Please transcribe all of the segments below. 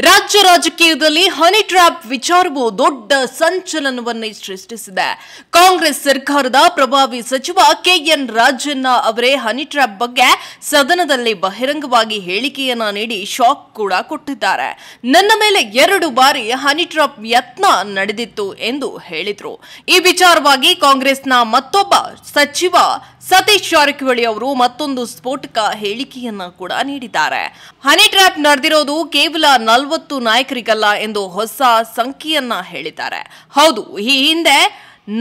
ರಾಜ್ಯ ರಾಜಕೀಯದಲ್ಲಿ honey trap ವಿಚಾರವು ದೊಡ್ಡ ಸಂಚಲನವನ್ನೇ ಸೃಷ್ಟಿಸಿದೆ. ಕಾಂಗ್ರೆಸ್ ಸರ್ಕಾರದ ಪ್ರಭಾವಿ ಸಚಿವ ಕೆಎನ್ ರಾಜಣ್ಣ ಅವರೇ ಹನಿ ಟ್ರ್ಯಾಪ್ ಬಗ್ಗೆ ಸದನದಲ್ಲಿ ಬಹಿರಂಗವಾಗಿ ಹೇಳಿಕೆಯನ್ನ ನೀಡಿ ಶಾಕ್ ಕೂಡ ಕೊಟ್ಟಿದ್ದಾರೆ. ನನ್ನ ಮೇಲೆ 2 ಬಾರಿ ಹನಿ ಟ್ರ್ಯಾಪ್ ಯತ್ನ ನಡೆದಿತ್ತು ಎಂದು ಹೇಳಿದ್ರು. ಈ ವಿಚಾರವಾಗಿ ಕಾಂಗ್ರೆಸ್ನ ಮತ್ತೊಬ್ಬ ಸಚಿವ ಸತೀಶ್ ಜಾರಕಿಹೊಳಿ ಅವರು ಮತ್ತೊಂದು ಸ್ಫೋಟಕ ಹೇಳಿಕೆಯನ್ನ ಕೂಡ ನೀಡಿದ್ದಾರೆ. ಹನಿ ಟ್ರ್ಯಾಪ್ ನಡೆದಿರೋದು ಕೇವಲ 40 ನಾಯಕರಿಗಲ್ಲ ಎಂದು ಹೊಸ ಸಂಖ್ಯೆಯನ್ನ ಹೇಳಿದ್ದಾರೆ. ಹೌದು, ಈ ಹಿಂದೆ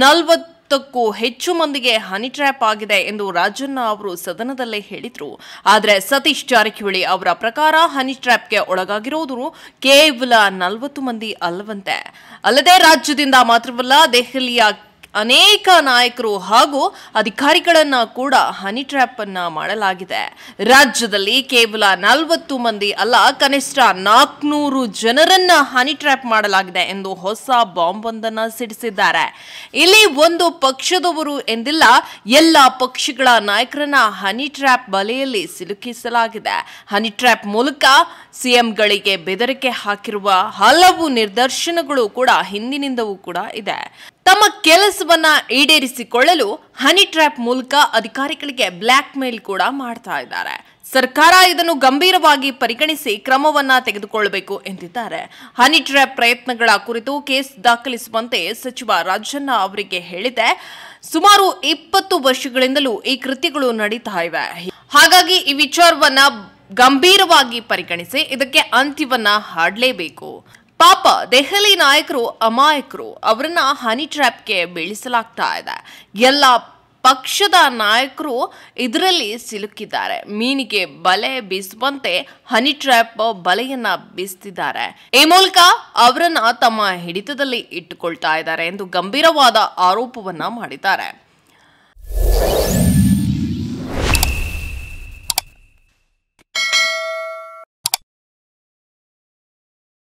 40ಕ್ಕೂ ಹೆಚ್ಚು ಮಂದಿಗೆ ಹನಿ ಟ್ರ್ಯಾಪ್ ಆಗಿದೆ ಎಂದು ರಾಜಣ್ಣ ಅವರು ಸದನದಲ್ಲೇ ಹೇಳಿದ್ರು. ಆದರೆ ಸತೀಶ್ ಜಾರಕಿಹೊಳಿ ಅವರ ಪ್ರಕಾರ ಹನಿ ಟ್ರ್ಯಾಪ್ಗೆ ಒಳಗಾಗಿರೋದು ಕೇವಲ 40 ಮಂದಿ ಅಲ್ಲವಂತೆ. ಅಲ್ಲದೆ ರಾಜ್ಯದಿಂದ ಮಾತ್ರವಲ್ಲ, ದೆಹಲಿಯ ಅನೇಕ ನಾಯಕರು ಹಾಗೂ ಅಧಿಕಾರಿಗಳನ್ನ ಕೂಡ ಹನಿ ಟ್ರ್ಯಾಪ್ ಅನ್ನ ಮಾಡಲಾಗಿದೆ. ರಾಜ್ಯದಲ್ಲಿ ಕೇವಲ 40 ಮಂದಿ ಅಲ್ಲ, ಕನಿಷ್ಠ 400 ಜನರನ್ನ ಹನಿ ಟ್ರ್ಯಾಪ್ ಮಾಡಲಾಗಿದೆ ಎಂದು ಹೊಸ ಬಾಂಬ್ ಒಂದನ್ನ ಸಿಡಿಸಿದ್ದಾರೆ. ಇಲ್ಲಿ ಒಂದು ಪಕ್ಷದವರು ಎಂದಿಲ್ಲ, ಎಲ್ಲ ಪಕ್ಷಗಳ ನಾಯಕರನ್ನ ಹನಿ ಟ್ರ್ಯಾಪ್ ಬಲೆಯಲ್ಲಿ ಸಿಲುಕಿಸಲಾಗಿದೆ. ಹನಿ ಟ್ರ್ಯಾಪ್ ಮೂಲಕ ಸಿಎಂಗಳಿಗೆ ಬೆದರಿಕೆ ಹಾಕಿರುವ ಹಲವು ನಿದರ್ಶನಗಳು ಕೂಡ ಹಿಂದಿನಿಂದವೂ ಕೂಡ ಇದೆ. ತಮ್ಮ ಕೆಲಸವನ್ನ ಈಡೇರಿಸಿಕೊಳ್ಳಲು ಹನಿ ಟ್ರ್ಯಾಪ್ ಮೂಲಕ ಅಧಿಕಾರಿಗಳಿಗೆ ಬ್ಲ್ಯಾಕ್ ಮೇಲ್ ಕೂಡ ಮಾಡ್ತಾ ಇದ್ದಾರೆ. ಸರ್ಕಾರ ಇದನ್ನು ಗಂಭೀರವಾಗಿ ಪರಿಗಣಿಸಿ ಕ್ರಮವನ್ನ ತೆಗೆದುಕೊಳ್ಳಬೇಕು ಎಂದಿದ್ದಾರೆ. ಹನಿ ಟ್ರ್ಯಾಪ್ ಪ್ರಯತ್ನಗಳ ಕುರಿತು ಕೇಸ್ ದಾಖಲಿಸುವಂತೆ ಸಚಿವ ರಾಜಣ್ಣ ಅವರಿಗೆ ಹೇಳಿದೆ. ಸುಮಾರು 20 ವರ್ಷಗಳಿಂದಲೂ ಈ ಕೃತ್ಯಗಳು ನಡೀತಾ ಇವೆ. ಹಾಗಾಗಿ ಈ ವಿಚಾರವನ್ನ ಗಂಭೀರವಾಗಿ ಪರಿಗಣಿಸಿ ಇದಕ್ಕೆ ಅಂತ್ಯವನ್ನ ಹಾಡಲೇಬೇಕು. ಪಾಪ ದೆಹಲಿ ನಾಯಕರು ಅಮಾಯಕರು, ಅವರನ್ನ ಹನಿ ಟ್ರ್ಯಾಪ್ಗೆ ಬೀಳಿಸಲಾಗ್ತಾ ಇದೆ. ಎಲ್ಲ ಪಕ್ಷದ ನಾಯಕರು ಇದರಲ್ಲಿ ಸಿಲುಕಿದ್ದಾರೆ. ಮೀನಿಗೆ ಬಲೆ ಬೀಸುವಂತೆ ಹನಿ ಟ್ರ್ಯಾಪ್ ಬಲೆಯನ್ನ ಬೀಸ್ತಿದ್ದಾರೆ. ಈ ಮೂಲಕ ಅವರನ್ನ ತಮ್ಮ ಹಿಡಿತದಲ್ಲಿ ಇಟ್ಟುಕೊಳ್ತಾ ಇದ್ದಾರೆ ಎಂದು ಗಂಭೀರವಾದ ಆರೋಪವನ್ನ ಮಾಡಿದ್ದಾರೆ.